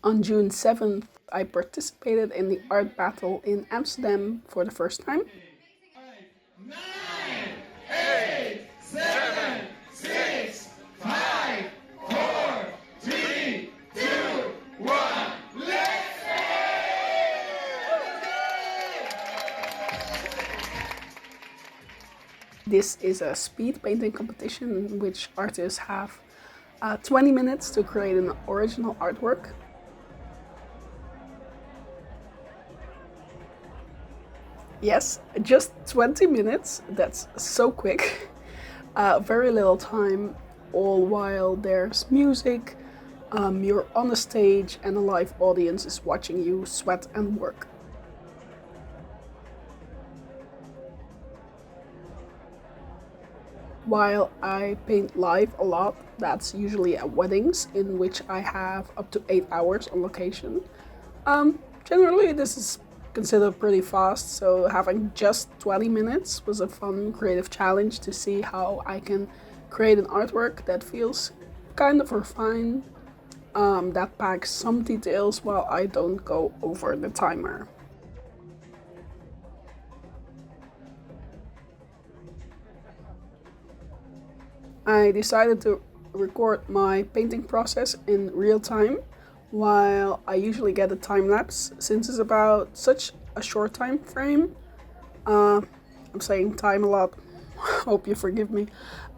On June 7th, I participated in the art battle in Amsterdam for the first time. 9, 8, 7, 6, 5, 4, 3, 2, 1, let's This is a speed painting competition in which artists have 20 minutes to create an original artwork. Yes, just 20 minutes, that's so quick. Very little time, all while there's music, you're on a stage, and a live audience is watching you sweat and work. While I paint live a lot, that's usually at weddings, in which I have up to 8 hours on location. Generally, this is considered pretty fast, so having just 20 minutes was a fun creative challenge to see how I can create an artwork that feels kind of refined, that packs some details while I don't go over the timer. I decided to record my painting process in real time, while I usually get a time lapse since it's about such a short time frame. I'm saying time a lot. Hope you forgive me.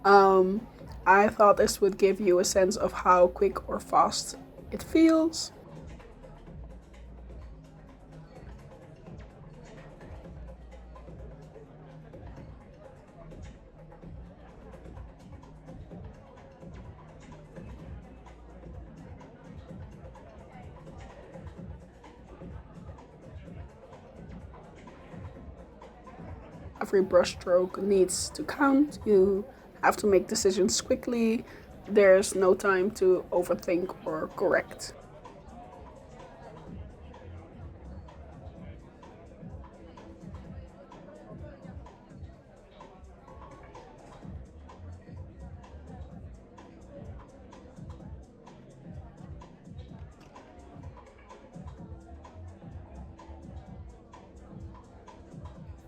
I thought this would give you a sense of how quick or fast it feels. Every brushstroke needs to count. You have to make decisions quickly. There's no time to overthink or correct.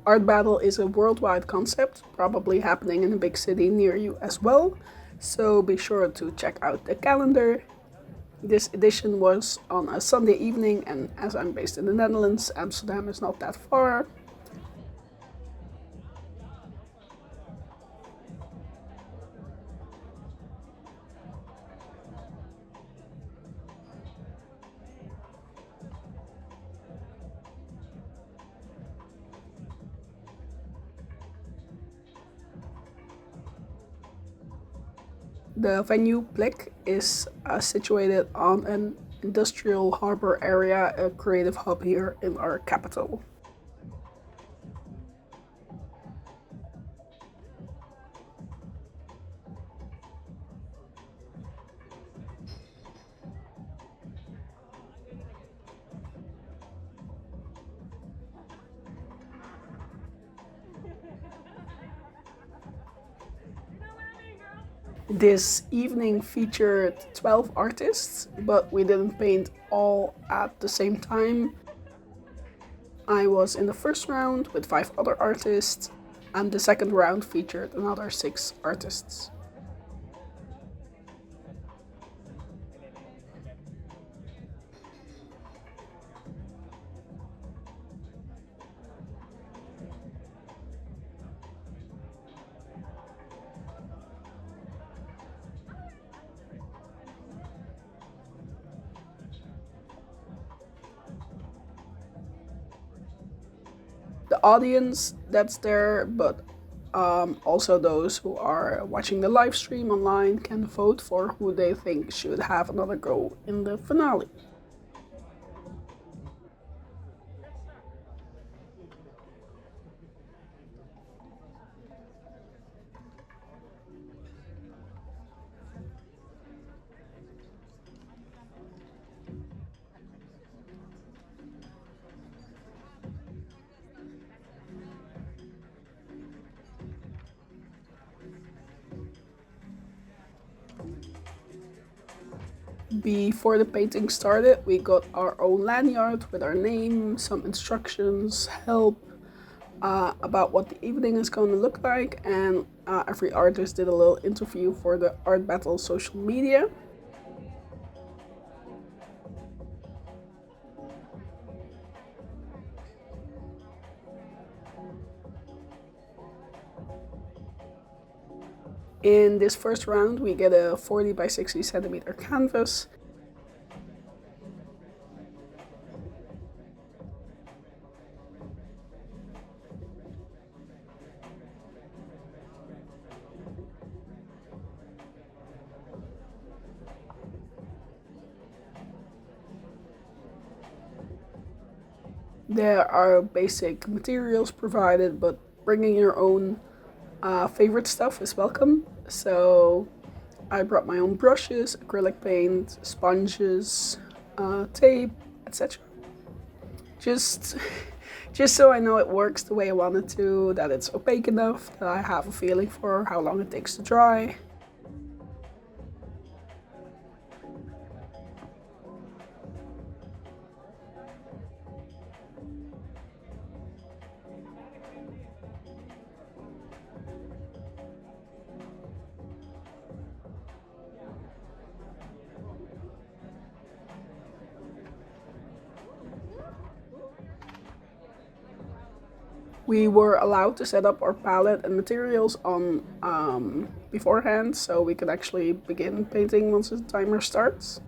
Art Battle is a worldwide concept, probably happening in a big city near you as well, so be sure to check out the calendar. This edition was on a Sunday evening, and as I'm based in the Netherlands, Amsterdam is not that far. The venue Blik is situated on an industrial harbor area, a creative hub here in our capital. This evening featured 12 artists, but we didn't paint all at the same time. I was in the first round with 5 other artists, and the second round featured another 6 artists. The audience that's there, but also those who are watching the live stream online can vote for who they think should have another go in the finale. Before the painting started, we got our own lanyard with our name, some instructions, help about what the evening is going to look like, and every artist did a little interview for the Art Battle social media. In this first round, we get a 40 by 60 centimeter canvas. There are basic materials provided, but bringing your own favorite stuff is welcome. So I brought my own brushes, acrylic paint, sponges, tape, etc. Just, just so I know it works the way I want it to, that it's opaque enough, that I have a feeling for how long it takes to dry. We were allowed to set up our palette and materials on beforehand, so we could actually begin painting once the timer starts.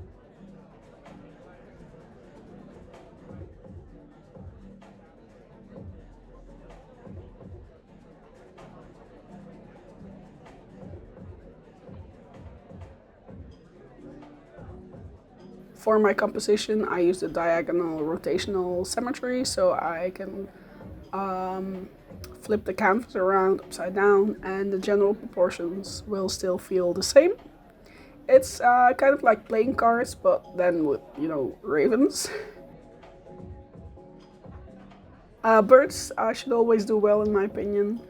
For my composition, I used a diagonal rotational symmetry, so I can flip the canvas around upside down and the general proportions will still feel the same. It's kind of like playing cards, but then with, ravens. Birds should always do well, in my opinion.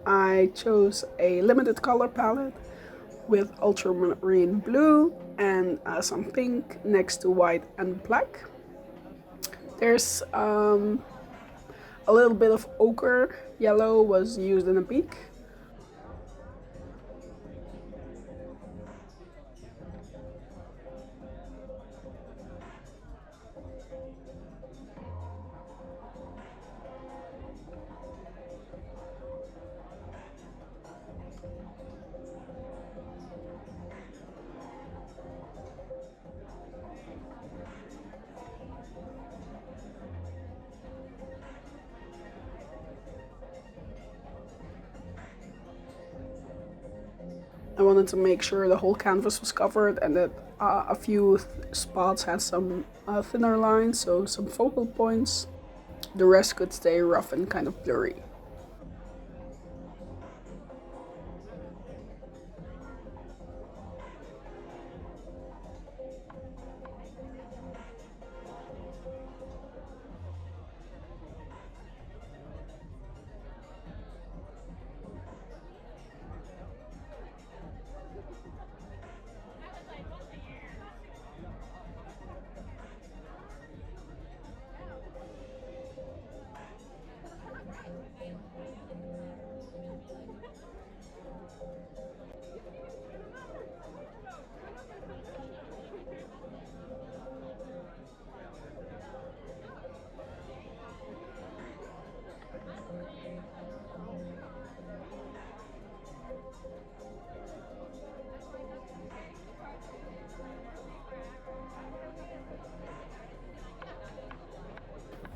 I chose a limited color palette with ultramarine blue and some pink next to white and black. There's a little bit of ochre yellow was used in a peak. I wanted to make sure the whole canvas was covered and that a few spots had some thinner lines, so some focal points. The rest could stay rough and kind of blurry.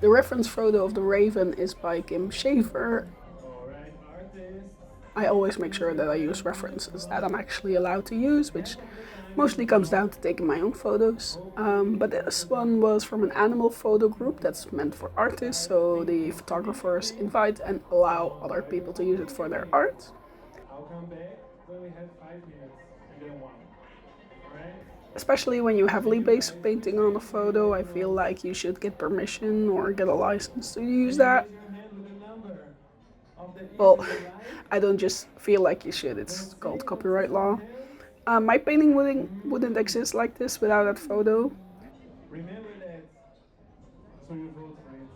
The reference photo of the raven is by Kim Shaver. Alright, artists, I always make sure that I use references that I'm actually allowed to use, which mostly comes down to taking my own photos. But this one was from an animal photo group that's meant for artists, so the photographers invite and allow other people to use it for their art. I'll come back when we have 5 minutes and then one. Alright? Especially when you heavily base painting on a photo, I feel like you should get permission or get a license to use that. Raise your hand with the number of the easel Well, you like. I don't just feel like you should, When it's I say, called put copyright your law. hand. My painting wouldn't exist like this without that photo. Remember that. So you vote for it.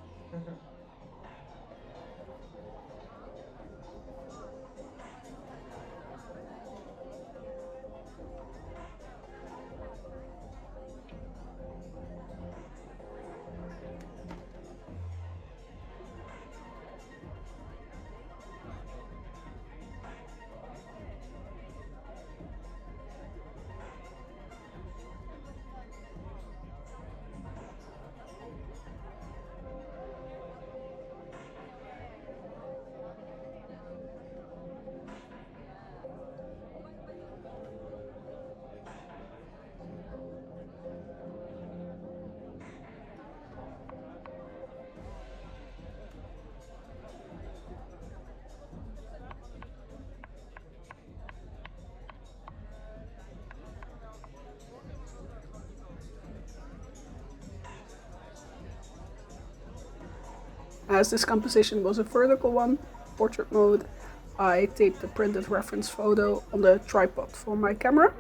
As this composition was a vertical one, portrait mode, I taped the printed reference photo on the tripod for my camera.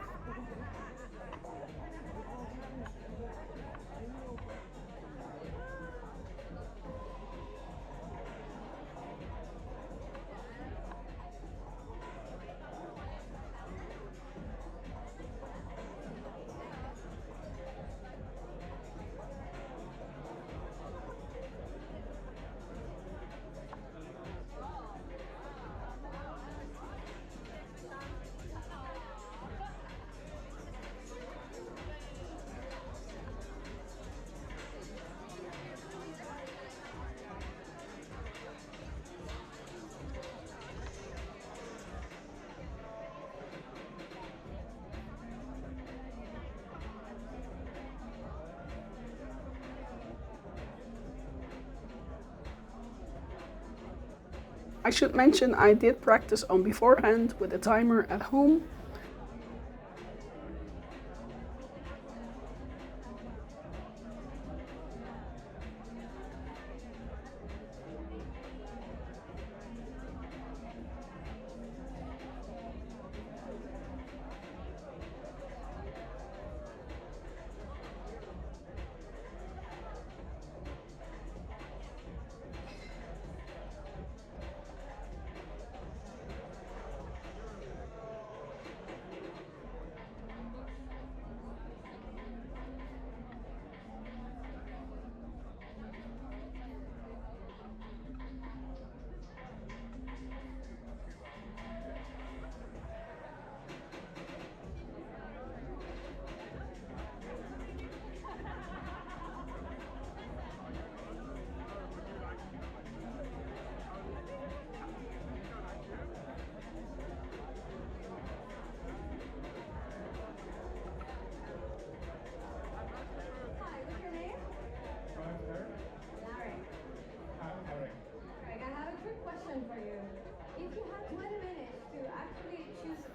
I should mention I did practice on beforehand with a timer at home.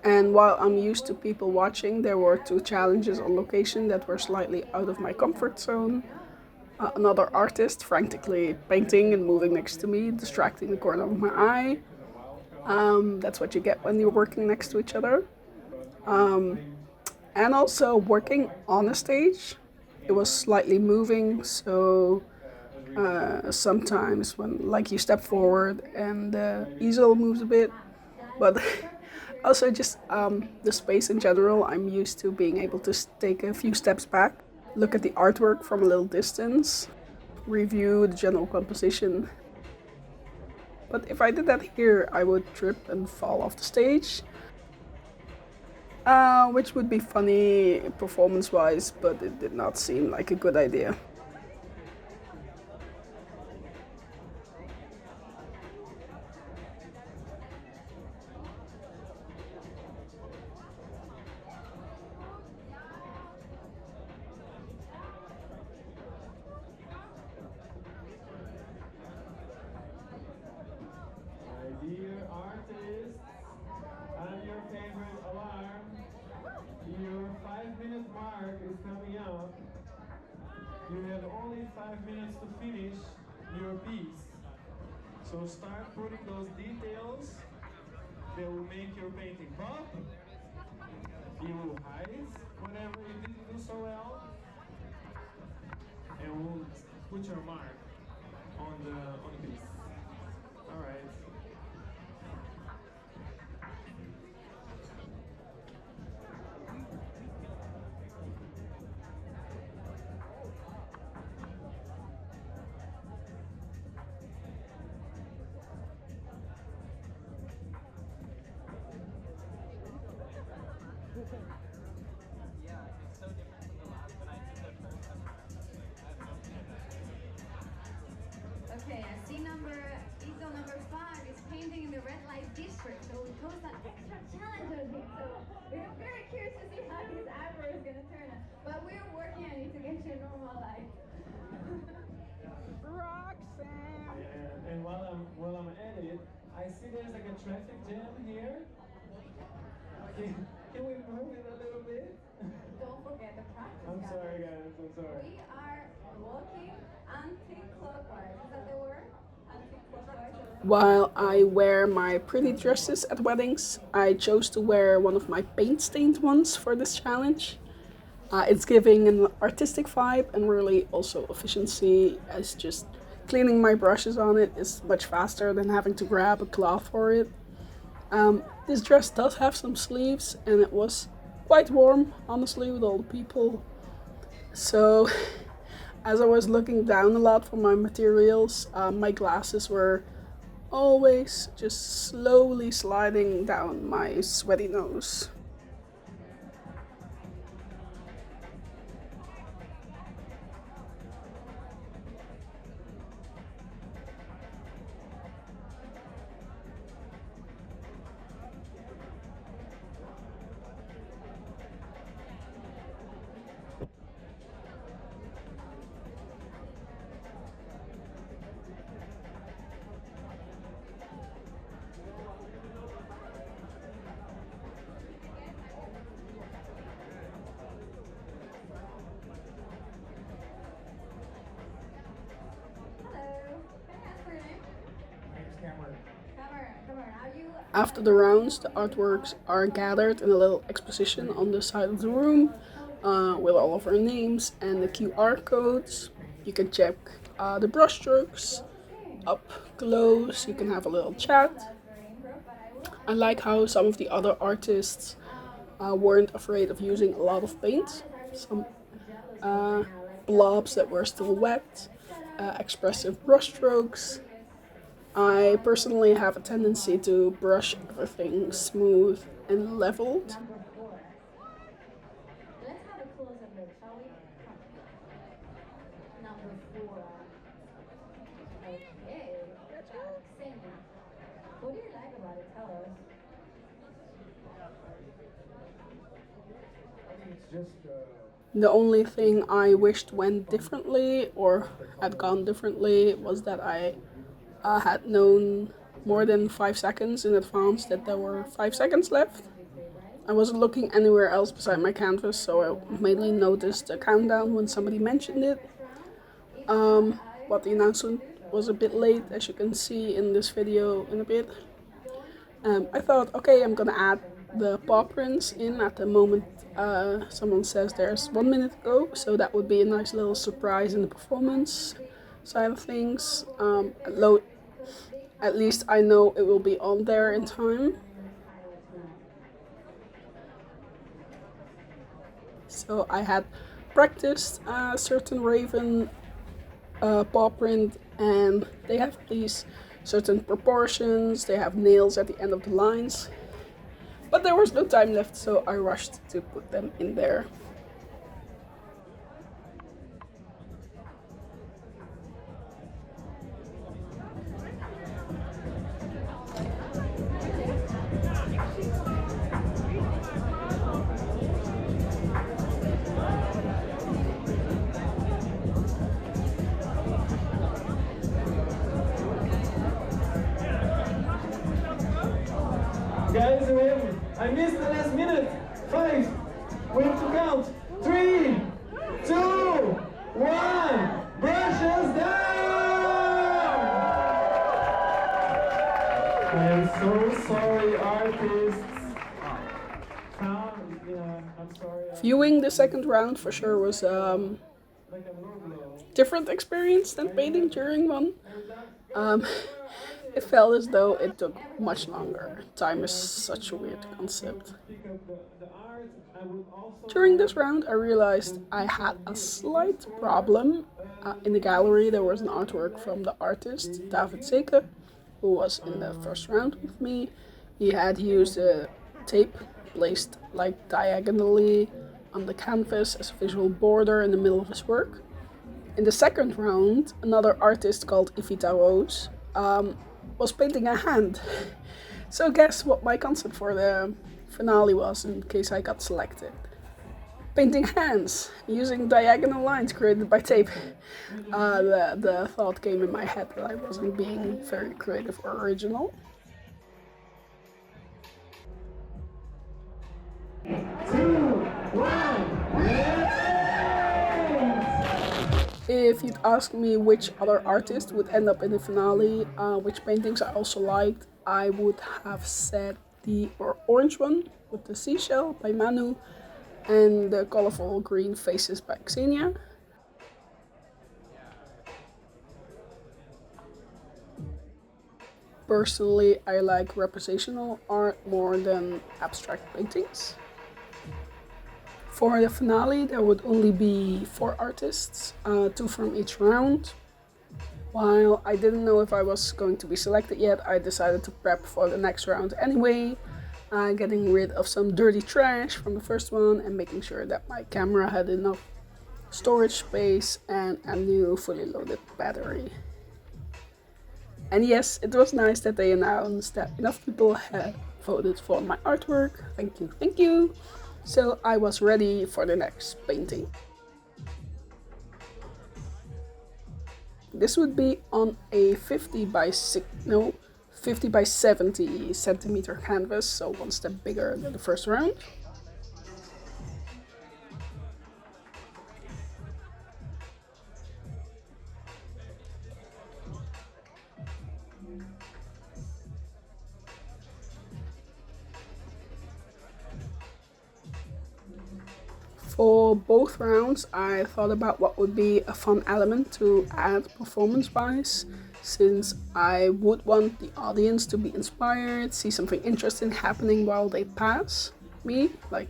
And while I'm used to people watching, there were two challenges on location that were slightly out of my comfort zone. Another artist frantically painting and moving next to me, distracting the corner of my eye. That's what you get when you're working next to each other. And also working on a stage. It was slightly moving, so sometimes when like you step forward and the easel moves a bit, but also just the space in general. I'm used to being able to take a few steps back, look at the artwork from a little distance, review the general composition. But if I did that here, I would trip and fall off the stage, which would be funny performance-wise, but it did not seem like a good idea. So start putting those details that will make your painting pop. You will hide whatever you didn't do so well, and we'll put your mark on the piece. All right. Yeah, it's so different from the last when I did the first time around. Okay, I see easel number 5 is painting in the red light district, so we posed an extra challenge on him. So we're very curious to see how his eyebrow is gonna turn out. But we're working on it to get you a normal life. Roxanne! And while I'm at it, I see there's like a traffic jam here. Can we move it a little bit? Don't forget the practice. I'm sorry, guys. I'm sorry. We are walking anti-clockwise. Is that the word? Anti-clockwise. While I wear my pretty dresses at weddings, I chose to wear one of my paint-stained ones for this challenge. It's giving an artistic vibe and really also efficiency, as just cleaning my brushes on it is much faster than having to grab a cloth for it. This dress does have some sleeves and it was quite warm, honestly, with all the people. So as I was looking down a lot for my materials, my glasses were always just slowly sliding down my sweaty nose. After the rounds, the artworks are gathered in a little exposition on the side of the room with all of our names and the QR codes. You can check the brushstrokes up close, you can have a little chat. I like how some of the other artists weren't afraid of using a lot of paint. Some blobs that were still wet, expressive brushstrokes. I personally have a tendency to brush everything smooth and leveled. Let's have a closer look, shall we? Number 4. Okay. Alexander. What do you like about it? Tell us. It's just The only thing I wished went differently or had gone differently was that I had known more than 5 seconds in advance that there were 5 seconds left. I wasn't looking anywhere else beside my canvas, so I mainly noticed the countdown when somebody mentioned it. But the announcement was a bit late, as you can see in this video in a bit. I thought, okay, I'm gonna add the paw prints in at the moment someone says there's 1 minute to go, so that would be a nice little surprise in the performance side of things. At least I know it will be on there in time. So I had practiced a certain raven paw print, and they have these certain proportions, they have nails at the end of the lines. But there was no time left, so I rushed to put them in there. guys, I missed the last minute. 5. We have to count. 3, 2, 1. Brushes down! I'm so sorry, artists. I'm sorry. Viewing the second round for sure was Like a low blow. different experience than painting during one. Um, it felt as though it took much longer. Time is such a weird concept. Pick up the art. I would also During this round, I realized I had a slight problem. In the gallery, there was an artwork from the artist David Zeke, who was in the first round with me. He had used a tape placed like diagonally on the canvas as a visual border in the middle of his work. In the second round, another artist called Ivita Rose was painting a hand. So guess what my concept for the finale was in case I got selected. Painting hands using diagonal lines created by tape. The thought came in my head that I wasn't being very creative or original. If you'd asked me which other artist would end up in the finale, which paintings I also liked, I would have said the orange one with the seashell by Manu and the colorful green faces by Xenia. Personally, I like representational art more than abstract paintings. For the finale, there would only be 4 artists, 2 from each round. While I didn't know if I was going to be selected yet, I decided to prep for the next round anyway, getting rid of some dirty trash from the first one and making sure that my camera had enough storage space and a new fully loaded battery. And yes, it was nice that they announced that enough people had voted for my artwork. Thank you, thank you. So I was ready for the next painting. This would be on a 50 by 70 centimeter canvas, so one step bigger than the first round. For both rounds, I thought about what would be a fun element to add performance-wise, since I would want the audience to be inspired, see something interesting happening while they pass me, like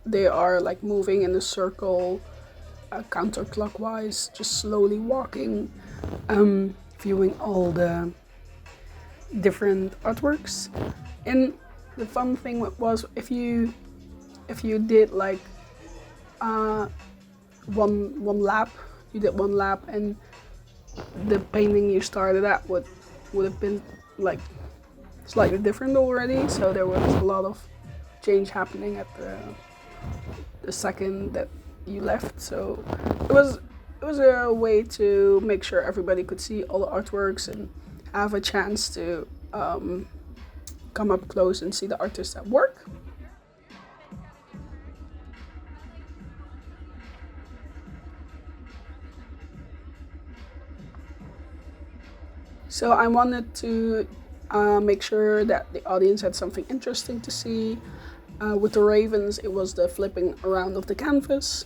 they are like moving in a circle, counterclockwise, just slowly walking, viewing all the different artworks. And the fun thing was if you did like one lap, you did one lap, and the painting you started at would have been like slightly different already. So there was a lot of change happening at the second that you left. So it was a way to make sure everybody could see all the artworks and have a chance to come up close and see the artist at work. So I wanted to make sure that the audience had something interesting to see. With the ravens, it was the flipping around of the canvas,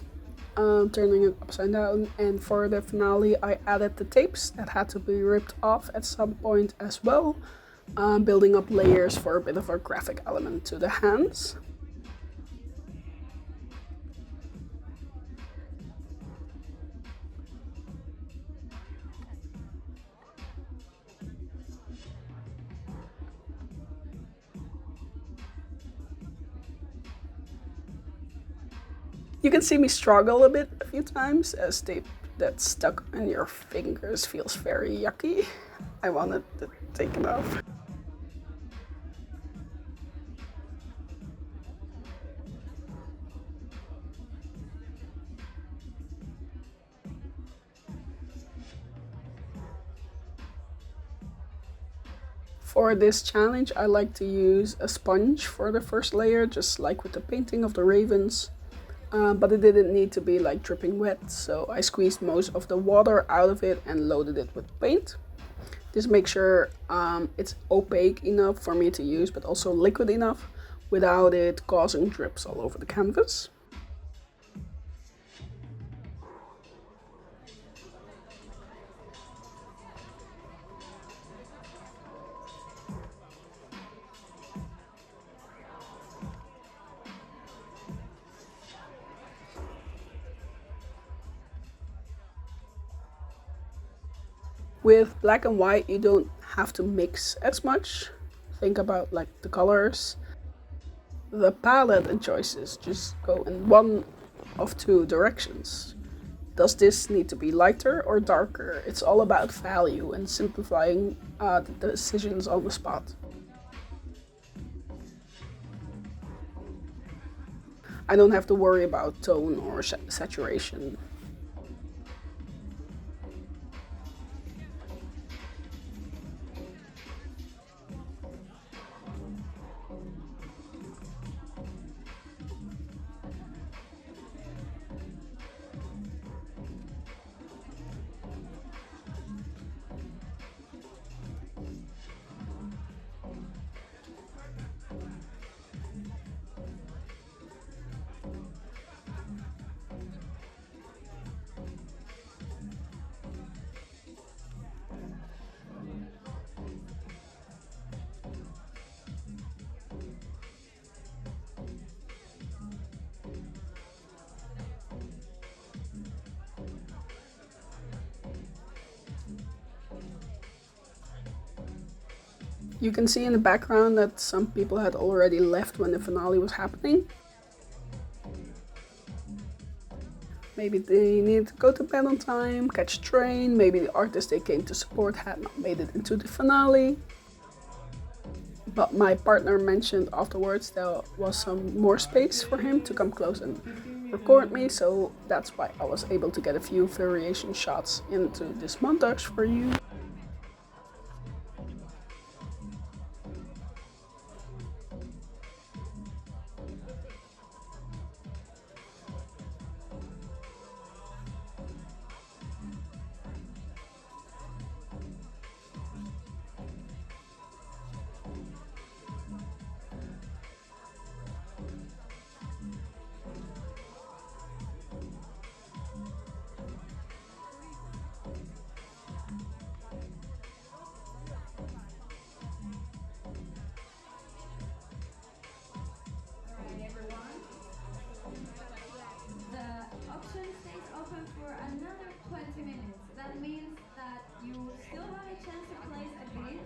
turning it upside down. And for the finale, I added the tapes that had to be ripped off at some point as well, building up layers for a bit of a graphic element to the hands. You can see me struggle a bit a few times as tape that's stuck on your fingers feels very yucky. I wanted to take it off. For this challenge, I like to use a sponge for the first layer, just like with the painting of the ravens. But it didn't need to be like dripping wet, so I squeezed most of the water out of it and loaded it with paint. Just make sure it's opaque enough for me to use, but also liquid enough without it causing drips all over the canvas. With black and white, you don't have to mix as much. Think about like the colors. The palette and choices just go in one of two directions. Does this need to be lighter or darker? It's all about value and simplifying the decisions on the spot. I don't have to worry about tone or saturation. You can see in the background that some people had already left when the finale was happening. Maybe they needed to go to bed on time, catch a train, maybe the artist they came to support had not made it into the finale. But my partner mentioned afterwards there was some more space for him to come close and record me, so that's why I was able to get a few variation shots into this montage for you. Alright, everyone. The auction stays open for another 20 minutes. That means that you still have a chance to place a bid,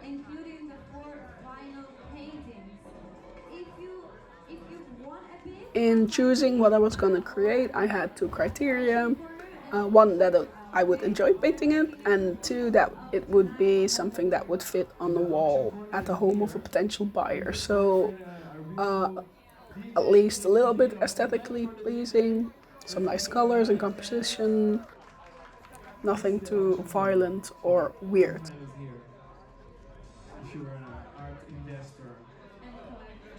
including the 4 final paintings. If you won a bid, In choosing what I was gonna create, I had two criteria. One, that I would enjoy painting it, and two, that it would be something that would fit on the wall at the home of a potential buyer. So at least a little bit aesthetically pleasing, some nice colors and composition, nothing too violent or weird. Here, if you're an art investor. and collector.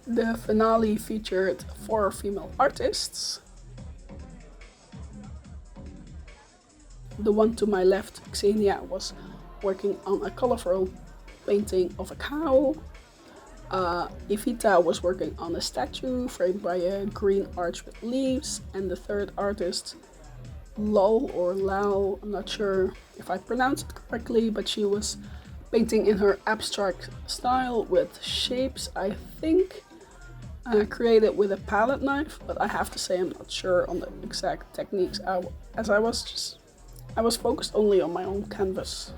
The finale featured 4 female artists. The one to my left, Xenia, was working on a colorful painting of a cow. Evita was working on a statue framed by a green arch with leaves, and the third artist, Lol or Lal, I'm not sure if I pronounced it correctly, but she was painting in her abstract style with shapes, I think, created with a palette knife, but I have to say I'm not sure on the exact techniques as I was focused only on my own canvas.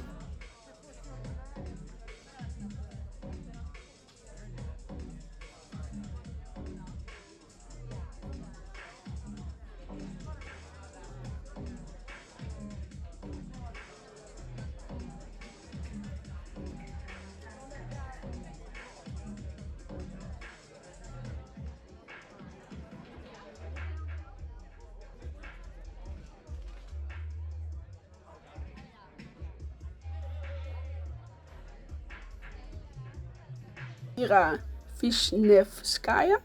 Ira Vishnevskaya,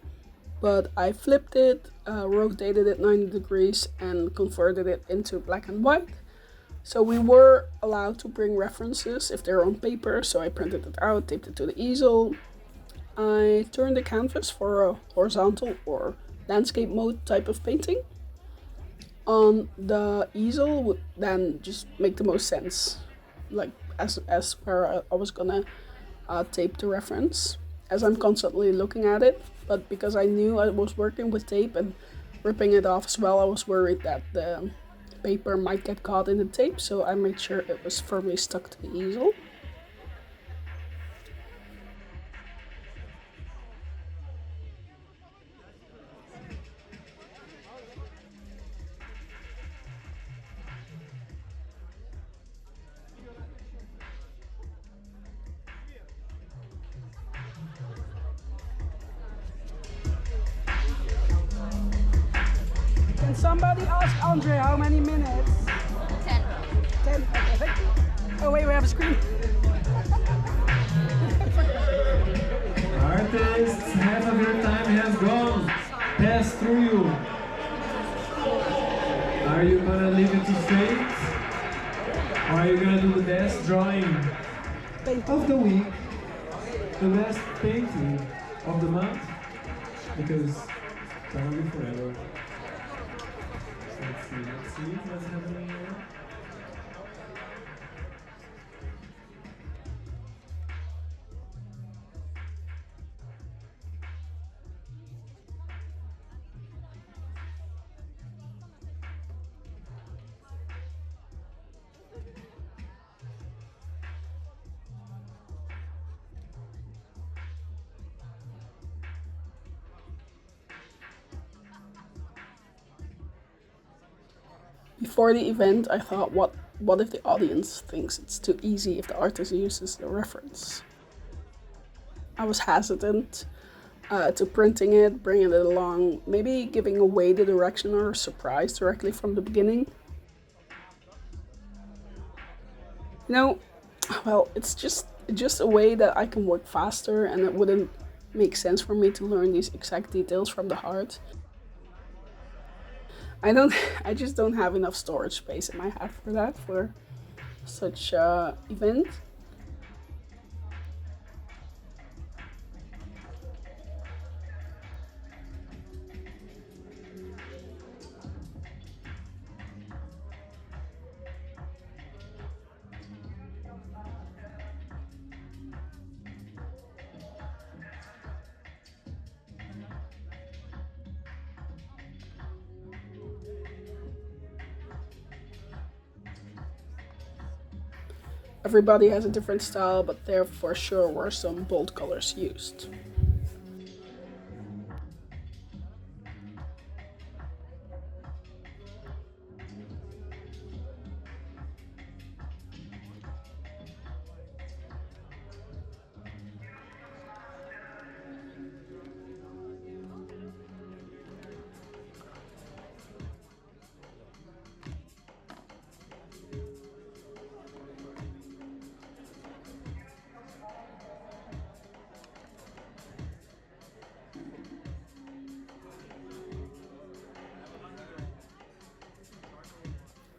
but I flipped it, rotated it 90 degrees, and converted it into black and white. So we were allowed to bring references if they're on paper, so I printed it out, taped it to the easel. I turned the canvas for a horizontal or landscape mode type of painting. On the easel would then just make the most sense, like as where I was gonna tape the reference, as I'm constantly looking at it. But because I knew I was working with tape and ripping it off as well, I was worried that the paper might get caught in the tape, so I made sure it was firmly stuck to the easel. Can somebody ask Andre how many minutes? 10. 10. Okay, thank you. Oh wait, we have a screen. Artists, half of your time has gone. Pass through you. Are you gonna leave it to fate? Or are you gonna do the best drawing of the week? The best painting of the month? Because it's gonna be forever. Let's see what's happening here. Before the event, I thought, what if the audience thinks it's too easy if the artist uses the reference? I was hesitant to printing it, bringing it along, maybe giving away the direction or surprise directly from the beginning. You know, well, it's just a way that I can work faster, and it wouldn't make sense for me to learn these exact details from the heart. I just don't have enough storage space in my head for that, for such event. Everybody has a different style, but there for sure were some bold colors used.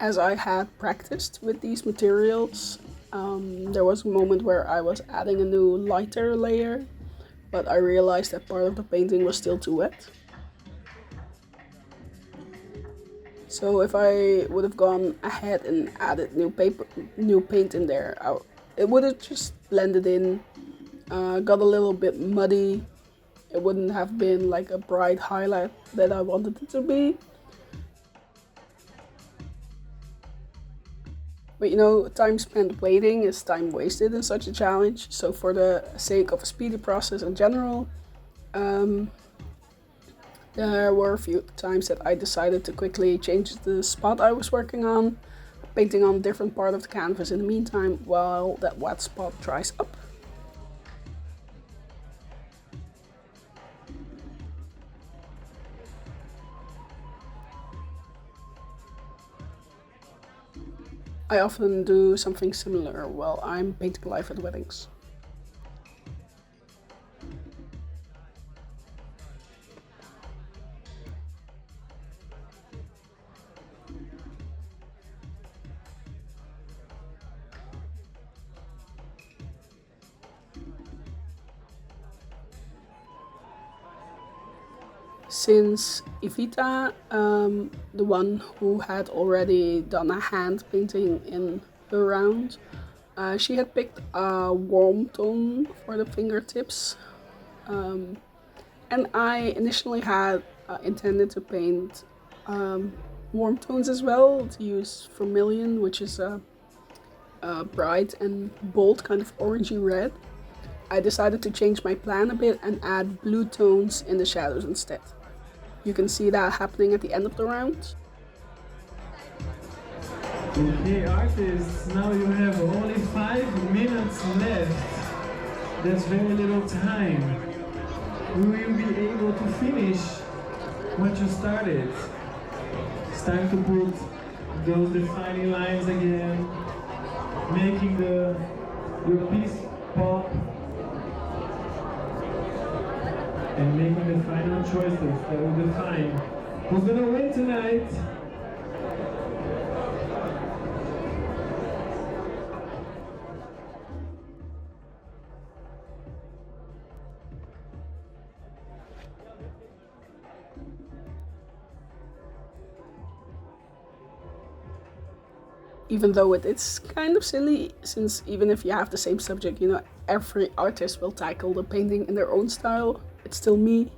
As I had practiced with these materials, there was a moment where I was adding a new lighter layer, but I realized that part of the painting was still too wet. So if I would have gone ahead and added new paint in there, it would have just blended in, got a little bit muddy. It wouldn't have been like a bright highlight that I wanted it to be. But you know, time spent waiting is time wasted in such a challenge. So for the sake of a speedy process in general, there were a few times that I decided to quickly change the spot I was working on, painting on a different part of the canvas in the meantime while that wet spot dries up. I often do something similar while I'm painting live at weddings. since Evita, the one who had already done a hand painting in her round, she had picked a warm tone for the fingertips. And I initially had intended to paint warm tones as well, to use vermilion, which is a bright and bold kind of orangey red. I decided to change my plan a bit and add blue tones in the shadows instead. You can see that happening at the end of the round. Okay, artists, now you have only 5 minutes left. There's very little time. Will you be able to finish what you started? It's time to put those defining lines again, making your piece pop, and making the final choices that will define who's gonna win tonight. Even though it's kind of silly, since even if you have the same subject, every artist will tackle the painting in their own style. It's still me.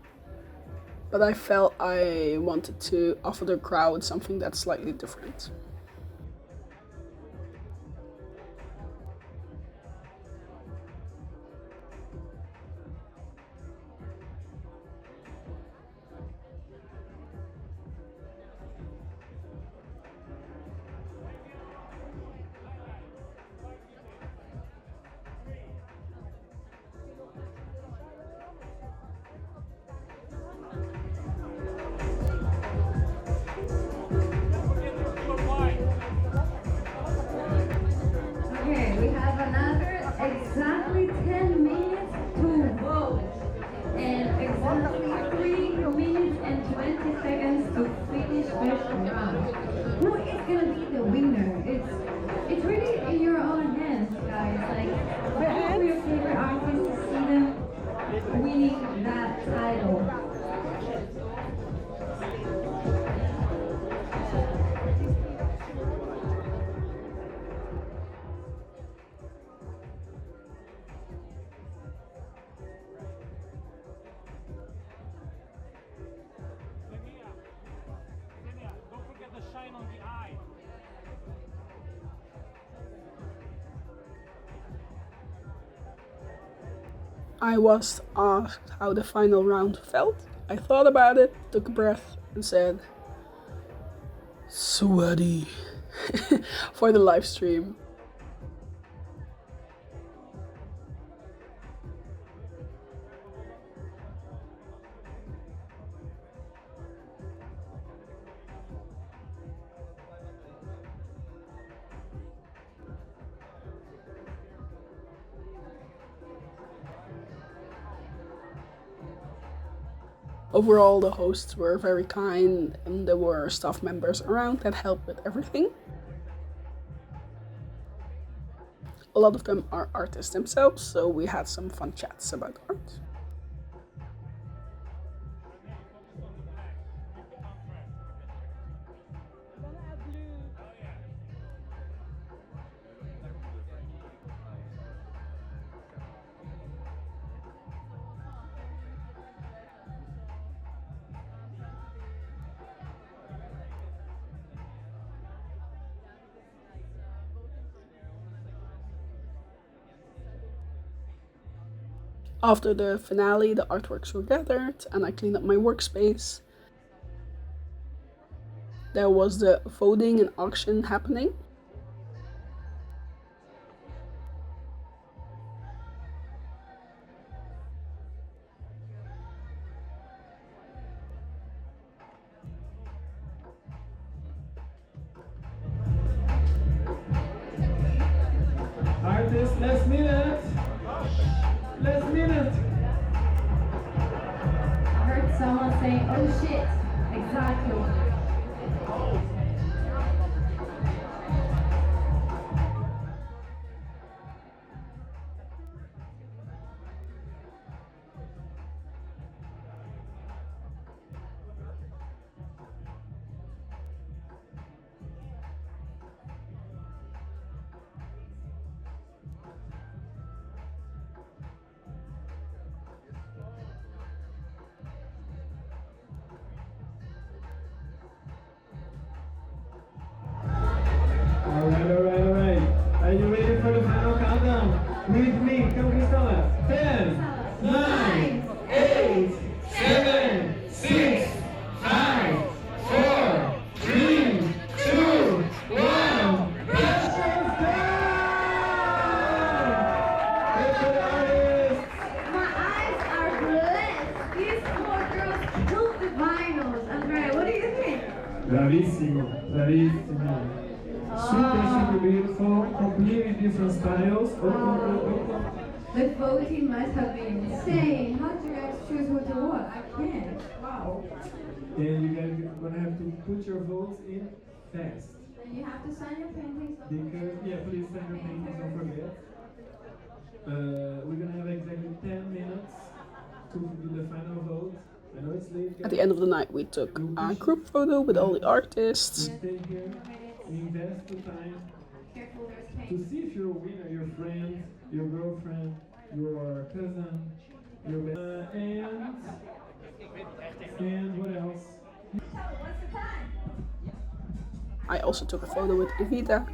But I felt I wanted to offer the crowd something that's slightly different. Okay, we have another exactly 10 minutes to vote. And exactly 3 minutes and 20 seconds to finish first round. Who is gonna be the winner? It's really in your own hands, guys. Like, vote for your favorite artist to see them winning that title. Don't forget the shine on the eye. I was asked how the final round felt. I thought about it, took a breath, and said, sweaty, for the live stream. Overall, the hosts were very kind, and there were staff members around that helped with everything. A lot of them are artists themselves, so we had some fun chats about art. After the finale, the artworks were gathered and I cleaned up my workspace. There was the voting and auction happening. Artists, last minute! Last minute! I heard someone saying, oh shit, exactly. With me, come Cristela. 10, 9, 8, 7, 6, 5, 4, 3, 2, 1. Pressure's down! My eyes are blessed. These four girls killed the vinyls. Andrea, what do you think? Bravissimo, bravissimo. Super beautiful, completely different styles. The voting must have been insane. How do you guys choose who to vote? I can't. Wow. And you guys are gonna have to put your votes in fast. And you have to sign your paintings. Because, yeah, please sign your paintings, don't forget. We're gonna have exactly 10 minutes to do the final vote. I know it's late. At the end of the night, we took a group photo with all the artists. Stay here, invest the time Careful, there's to paint. see if your winner, your friend, your girlfriend, your cousin, your and what else? What's the time? I also took a photo with Evita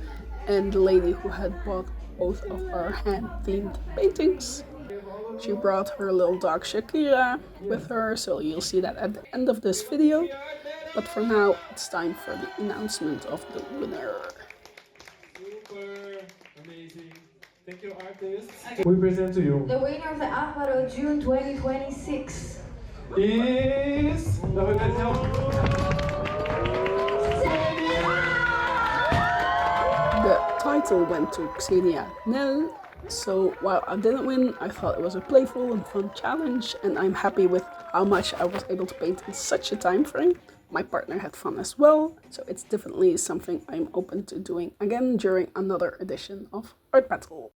and the lady who had bought both of our hand-themed paintings. She brought her little dog Shakira with her, so you'll see that at the end of this video. But for now, it's time for the announcement of the winner. Super amazing. Thank you, artists. We present to you The winner of the ArtBattle June 2026 is The title went to Xenia Nel. So while I didn't win, I thought it was a playful and fun challenge, and I'm happy with how much I was able to paint in such a time frame. My partner had fun as well, so it's definitely something I'm open to doing again during another edition of Art Battle.